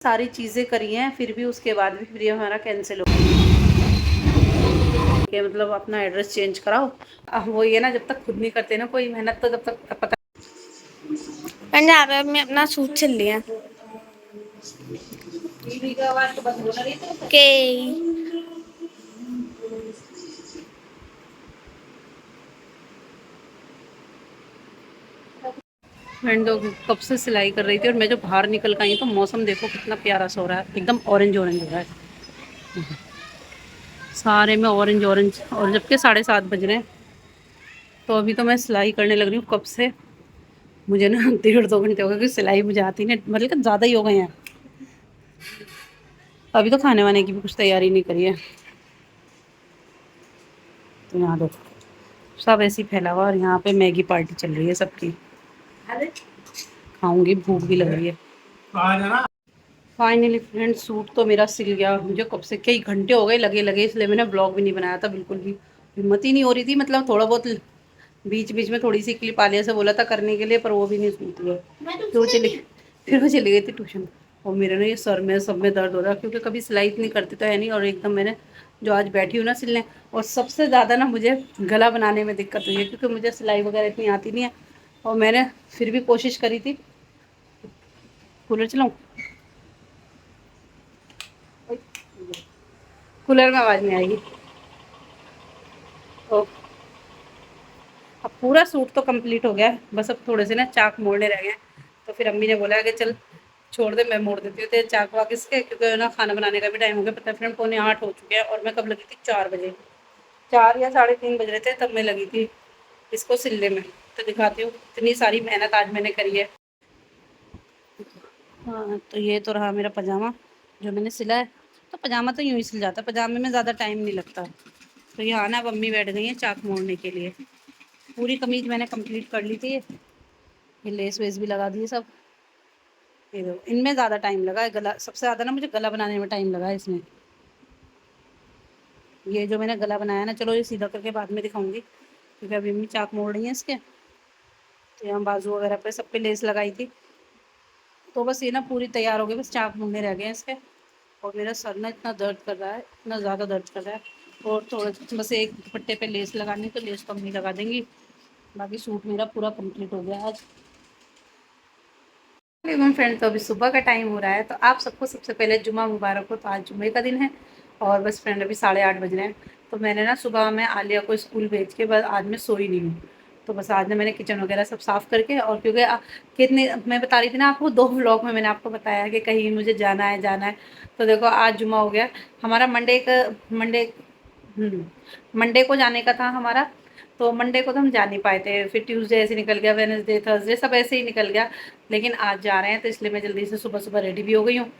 सारी चीज़ें करी हैं, फिर भी उसके बाद भी फिर ये हमारा कैंसिल हो गया। मतलब अपना एड्रेस चेंज कराओ। अब वो ये ना, जब तक खुद नहीं करते ना कोई मेहनत, तो जब तक पता। यहाँ पे मैं अपना सूट सिल लिया के फ्रेंड कब से सिलाई कर रही थी, और मैं जो बाहर निकल कर आई तो मौसम देखो कितना प्यारा सा हो रहा है, एकदम ऑरेंज ऑरेंज हो रहा है सारे में, ऑरेंज ऑरेंज। और जबकि 7:30 बज रहे हैं, तो अभी तो मैं सिलाई करने लग रही हूँ कब से। मुझे ना 1.5-2 घंटे हो गए, क्योंकि सिलाई मुझे आती नहीं, मतलब कि ज़्यादा ही हो गए हैं। अभी तो खाने वाने की भी कुछ तैयारी नहीं करी है। तो यहाँ देखो सब ऐसे ही फैला हुआ, और यहाँ पे मैगी पार्टी चल रही है सबकी। खाऊंगी, भूख भी लग रही है। फाइनली फ्रेंड, सूट तो मेरा सिल गया। मुझे कब से कई घंटे हो गए लगे लगे, इसलिए मैंने ब्लॉग भी नहीं बनाया था बिल्कुल भी। हिम्मत ही नहीं हो रही थी, मतलब थोड़ा बहुत बीच बीच में थोड़ी सी क्लिप आलिया से बोला था करने के लिए, पर वो भी नहीं सुनती है। फिर वो चली गई थी ट्यूशन। और मेरे ना ये सर में सब में दर्द हो रहा है, क्योंकि कभी सिलाई इतनी करती तो है नहीं, और एकदम मैंने जो आज बैठी हूँ ना सिलने। और सबसे ज़्यादा ना मुझे गला बनाने में दिक्कत हुई है, क्योंकि मुझे सिलाई वगैरह इतनी आती नहीं है। और मैंने फिर भी कोशिश करी थी। कूलर चलाऊँ? कूलर में आवाज़ नहीं आएगी। तो अब पूरा सूट तो कंप्लीट हो गया है, बस अब थोड़े से ना चाक मोड़ने रह गए। तो फिर अम्मी ने बोला कि चल छोड़ दे, मैं मोड़ देती हूँ तेरे चाक वाक इसके, क्योंकि ना खाना बनाने का भी टाइम हो गया। पता है फ्रेंड, 7:45 हो चुके हैं, और मैं कब लगी थी? 4 बजे। 4 या 3:30 बज रहे थे तब मैं लगी थी इसको सिलने में। तो दिखाती हूँ इतनी सारी मेहनत आज मैंने करी है। हाँ, तो ये तो रहा मेरा पजामा जो मैंने सिला है। तो पजामा तो यूँ ही सिल जाता है, पजामे में ज़्यादा टाइम नहीं लगता। तो यहाँ ना अब अम्मी बैठ गई हैं चाक मोड़ने के लिए। पूरी कमीज मैंने कंप्लीट कर ली थी। ये लेस वेस भी लगा दिए सब। ये देखो, इनमें ज़्यादा टाइम लगा है। गला सबसे ज़्यादा ना मुझे गला बनाने में टाइम लगा है इसमें। ये जो मैंने गला बनाया ना, चलो ये सीधा करके बाद में दिखाऊंगी, क्योंकि अभी अम्मी चाक मोड़ रही हैं इसके। तो यहाँ बाजू वगैरह पे सब पे लेस लगाई थी। तो बस ये ना पूरी तैयार हो गई, बस चाक मोड़ने रह गए हैं इसके। और मेरा सर ना इतना दर्द कर रहा है, इतना ज़्यादा दर्द कर रहा है। और थोड़ा बस एक दुपट्टे पे लेस लगानी, तो लेस तो अम्मी लगा देंगी। बाकी सूट मेरा पूरा कंप्लीट हो गया आज। वालेकुम फ्रेंड, तो अभी सुबह का टाइम हो रहा है। तो आप सबको सबसे पहले जुम्मा मुबारक हो। तो आज जुम्मे का दिन है, और बस फ्रेंड अभी 8:30 बज रहे हैं। तो मैंने ना सुबह में आलिया को स्कूल भेज के बस आज मैं सोई नहीं हूँ। तो बस आज ना मैंने किचन वगैरह सब साफ़ करके, और क्योंकि कितने मैं बता रही थी ना आपको, 2 व्लॉग में मैंने आपको बताया कि कहीं मुझे जाना है जाना है। तो देखो आज जुम्मा हो गया हमारा। मंडे को जाने का था हमारा। तो मंडे को तो हम जा नहीं पाए थे, फिर ट्यूसडे ऐसे निकल गया, वेडनेसडे थर्सडे सब ऐसे ही निकल गया। लेकिन आज जा रहे हैं, तो इसलिए मैं जल्दी से सुबह सुबह रेडी भी हो गई हूँ।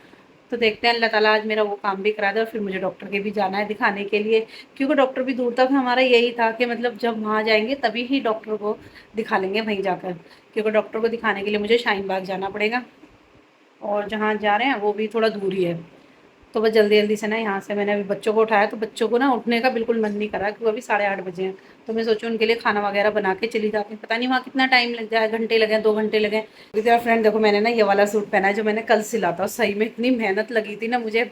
तो देखते हैं अल्लाह ताला आज मेरा वो काम भी करा दे, और फिर मुझे डॉक्टर के भी जाना है दिखाने के लिए। क्योंकि डॉक्टर भी दूर तक, हमारा यही था कि मतलब जब वहाँ जाएंगे तभी ही डॉक्टर को दिखा लेंगे वहीं जाकर। क्योंकि डॉक्टर को दिखाने के लिए मुझे शाहीन बाग जाना पड़ेगा, और जहाँ जा रहे हैं वो भी थोड़ा दूर ही है। तो बस जल्दी जल्दी से ना यहाँ से मैंने अभी बच्चों को उठाया। तो बच्चों को ना उठने का बिल्कुल मन नहीं करा, क्योंकि अभी 8:30 बजे हैं। तो मैं सोचूं उनके लिए खाना वगैरह बना के चली जाती हूँ। पता नहीं वहाँ कितना टाइम लग जाए, घंटे लगे, 2 घंटे लगे। फ्रेंड देखो, मैंने ना ये वाला सूट पहना है जो मैंने कल सिला था। सही में इतनी मेहनत लगी थी ना मुझे,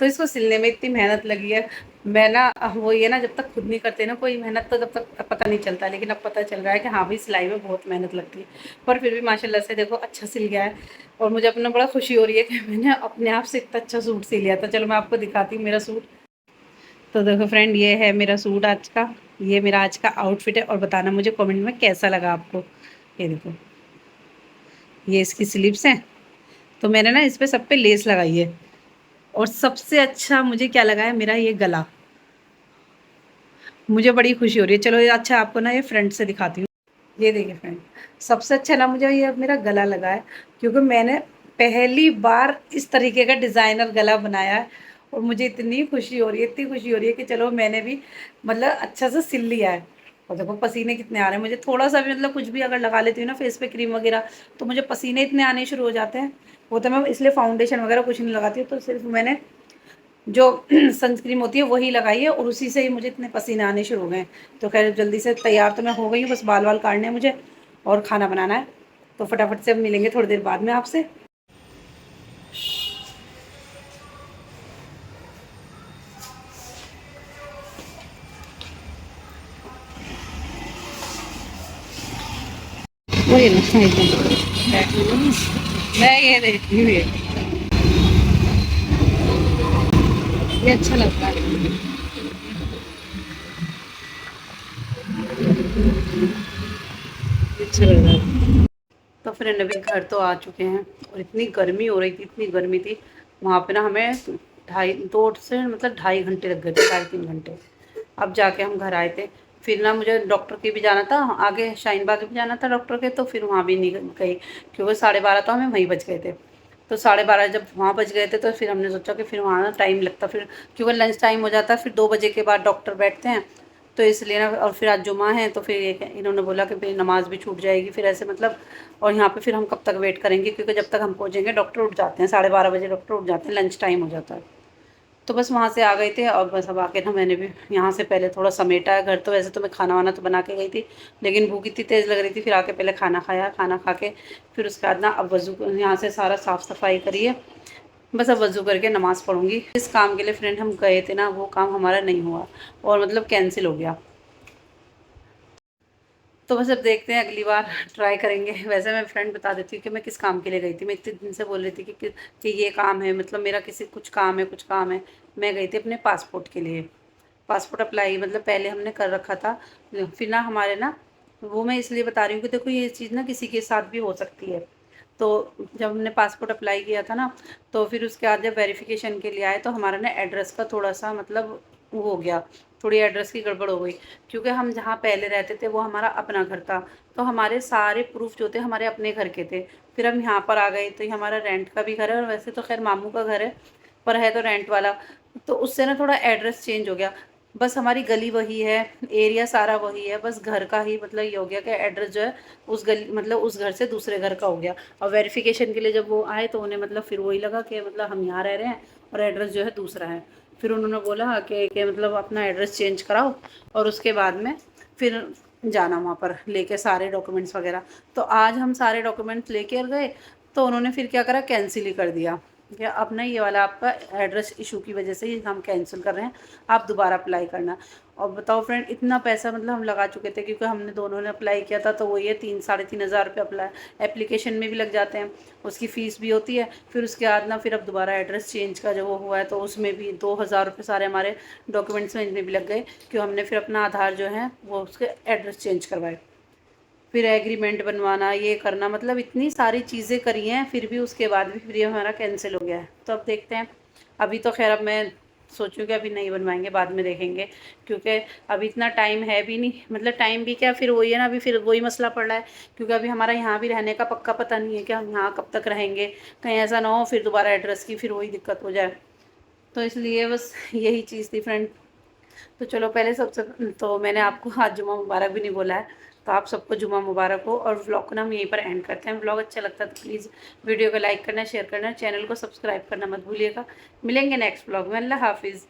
तो इसको सिलने में इतनी मेहनत लगी है। मैं ना वो ये ना, जब तक खुद नहीं करते ना कोई मेहनत, तो जब तक पता नहीं चलता। लेकिन अब पता चल रहा है कि हाँ भाई, सिलाई में बहुत मेहनत लगती है। पर फिर भी माशाल्लाह से देखो अच्छा सिल गया है। और मुझे अपना बड़ा खुशी हो रही है कि मैंने अपने आप से इतना अच्छा सूट सिल लिया था। चलो मैं आपको दिखाती हूँ मेरा सूट। तो देखो फ्रेंड, ये है मेरा सूट आज का। ये मेरा आज का आउटफिट है, और बताना मुझे कमेंट में कैसा लगा आपको। ये देखो, ये इसकी स्लीव्स हैं। तो मैंने ना इस पे सब पे लेस लगाई है। और सबसे अच्छा मुझे क्या लगा है, मेरा ये गला। मुझे बड़ी खुशी हो रही है। चलो ये अच्छा, आपको ना ये फ्रंट से दिखाती हूँ। ये देखिए फ्रेंड, सबसे अच्छा ना मुझे ये मेरा गला लगा है, क्योंकि मैंने पहली बार इस तरीके का डिज़ाइनर गला बनाया है। और मुझे इतनी खुशी हो रही है, इतनी खुशी हो रही है कि चलो मैंने भी मतलब अच्छा से सिल लिया है। और देखो पसीने कितने आ रहे हैं मुझे। थोड़ा सा भी मतलब कुछ भी अगर लगा लेती हूँ ना फेस पे क्रीम वगैरह, तो मुझे पसीने इतने आने शुरू हो जाते हैं। वो तो मैं इसलिए फाउंडेशन वगैरह कुछ नहीं लगाती हूँ। तो सिर्फ मैंने जो सनस्क्रीन होती है वही लगाई है, और उसी से ही मुझे इतने पसीने आने शुरू हो गए। तो खैर जल्दी से तैयार तो मैं हो गई हूँ, बस बाल वाल काटने हैं मुझे, और खाना बनाना है। तो फटाफट से अब मिलेंगे थोड़ी देर बाद में आपसे। वही ना मैं ये देखी हुई है, ये अच्छा लगता है। अच्छा लग रहा है। तो फ्रेंड अभी घर तो आ चुके हैं और इतनी गर्मी हो रही थी, इतनी गर्मी थी वहाँ पे ना, हमें 2.5 घंटे लग गए थे, 2.5-3 घंटे। अब जाके हम घर आए थे। फिर ना मुझे डॉक्टर के भी जाना था, आगे शाहीन बाग भी जाना था डॉक्टर के, तो फिर वहाँ भी नहीं गई क्योंकि 12:30 तो हमें वहीं बज गए थे। तो 12:30 जब वहाँ बज गए थे तो फिर हमने सोचा कि फिर वहाँ ना टाइम लगता, फिर क्योंकि लंच टाइम हो जाता है, फिर 2 बजे के बाद डॉक्टर बैठते हैं। तो इसलिए ना, और फिर आज जुमा है तो फिर इन्होंने बोला कि फिर नमाज भी छूट जाएगी, फिर ऐसे मतलब। और यहाँ पे फिर हम कब तक वेट करेंगे, क्योंकि जब तक हम पहुँचेंगे डॉक्टर उठ जाते हैं, 12:30 बजे डॉक्टर उठ जाते हैं, लंच टाइम हो जाता है। तो बस वहाँ से आ गए थे और बस अब आके ना मैंने भी यहाँ से पहले थोड़ा समेटा है घर। तो वैसे तो मैं खाना वाना तो बना के गई थी, लेकिन भूख इतनी तेज़ लग रही थी, फिर आके पहले खाना खाया, खाना खा के फिर उसके बाद ना अब वज़ू यहाँ से सारा साफ़ सफाई करिए। बस अब वज़ू करके नमाज़ पढ़ूंगी। जिस काम के लिए फ्रेंड हम गए थे ना, वो काम हमारा नहीं हुआ और मतलब कैंसिल हो गया। तो बस अब देखते हैं, अगली बार ट्राई करेंगे। वैसे मैं फ्रेंड बता देती हूँ कि मैं किस काम के लिए गई थी। मैं इतने दिन से बोल रही थी कि ये काम है, मतलब मेरा किसी कुछ काम है, कुछ काम है। मैं गई थी अपने पासपोर्ट के लिए। पासपोर्ट अप्लाई मतलब पहले हमने कर रखा था। फिर ना हमारे ना, वो मैं इसलिए बता रही हूँ कि देखो ये चीज़ ना किसी के साथ भी हो सकती है। तो जब हमने पासपोर्ट अप्लाई किया था ना, तो फिर उसके बाद जब वेरिफिकेशन के लिए आए तो हमारा ना एड्रेस का थोड़ा सा मतलब वो हो गया, थोड़ी एड्रेस की गड़बड़ हो गई। क्योंकि हम जहाँ पहले रहते थे वो हमारा अपना घर था, तो हमारे सारे प्रूफ जो थे हमारे अपने घर के थे। फिर हम यहाँ पर आ गए तो ये हमारा रेंट का भी घर है, और वैसे तो खैर मामू का घर है, पर है तो रेंट वाला। तो उससे ना थोड़ा एड्रेस चेंज हो गया। बस हमारी गली वही है, एरिया सारा वही है, बस घर का ही मतलब ये हो गया कि एड्रेस जो है उस गली मतलब उस घर से दूसरे घर का हो गया। और वेरिफिकेशन के लिए जब वो आए तो उन्हें मतलब फिर वही लगा कि मतलब हम यहाँ रह रहे हैं और एड्रेस जो है दूसरा है। फिर उन्होंने बोला कि मतलब अपना एड्रेस चेंज कराओ और उसके बाद में फिर जाना वहाँ पर लेके सारे डॉक्यूमेंट्स वगैरह। तो आज हम सारे डॉक्यूमेंट्स लेके गए, तो उन्होंने फिर क्या करा, कैंसिल ही कर दिया कि अब ना ये वाला आपका एड्रेस इशू की वजह से ही हम कैंसिल कर रहे हैं, आप दोबारा अप्लाई करना। और बताओ फ्रेंड, इतना पैसा मतलब हम लगा चुके थे, क्योंकि हमने दोनों ने अप्लाई किया था, तो वो ये 3-3.5 हज़ार रुपये अप्लाई एप्लीकेशन में भी लग जाते हैं, उसकी फ़ीस भी होती है। फिर उसके बाद ना फिर अब दोबारा एड्रेस चेंज का जो वो हुआ है तो उसमें भी 2 हज़ार रुपये सारे हमारे डॉक्यूमेंट्स में भी लग गए, क्यों हमने फिर अपना आधार जो है वो उसके एड्रेस चेंज करवाए। फिर एग्रीमेंट बनवाना, ये करना, मतलब इतनी सारी चीज़ें करी हैं, फिर भी उसके बाद भी फिर ये हमारा कैंसिल हो गया है। तो अब देखते हैं। अभी तो खैर अब मैं सोचूं कि अभी नहीं बनवाएंगे, बाद में देखेंगे, क्योंकि अभी इतना टाइम है भी नहीं, मतलब टाइम भी क्या, फिर वही है ना, अभी फिर वही मसला पड़ रहा है। क्योंकि अभी हमारा यहाँ भी रहने का पक्का पता नहीं है कि हम यहाँ कब तक रहेंगे, कहीं ऐसा ना हो फिर दोबारा एड्रेस की फिर वही दिक्कत हो जाए। तो इसलिए बस यही चीज़ थी फ्रेंड। तो चलो, पहले सबसे तो मैंने आपको आज जुमा मुबारक भी नहीं बोला है, तो आप सबको जुमा मुबारक हो। और व्लॉग को ना हम यहीं पर एंड करते हैं। व्लॉग अच्छा लगता है तो प्लीज़ वीडियो को लाइक करना, शेयर करना, चैनल को सब्सक्राइब करना मत भूलिएगा। मिलेंगे नेक्स्ट व्लॉग में। अल्लाह हाफिज़।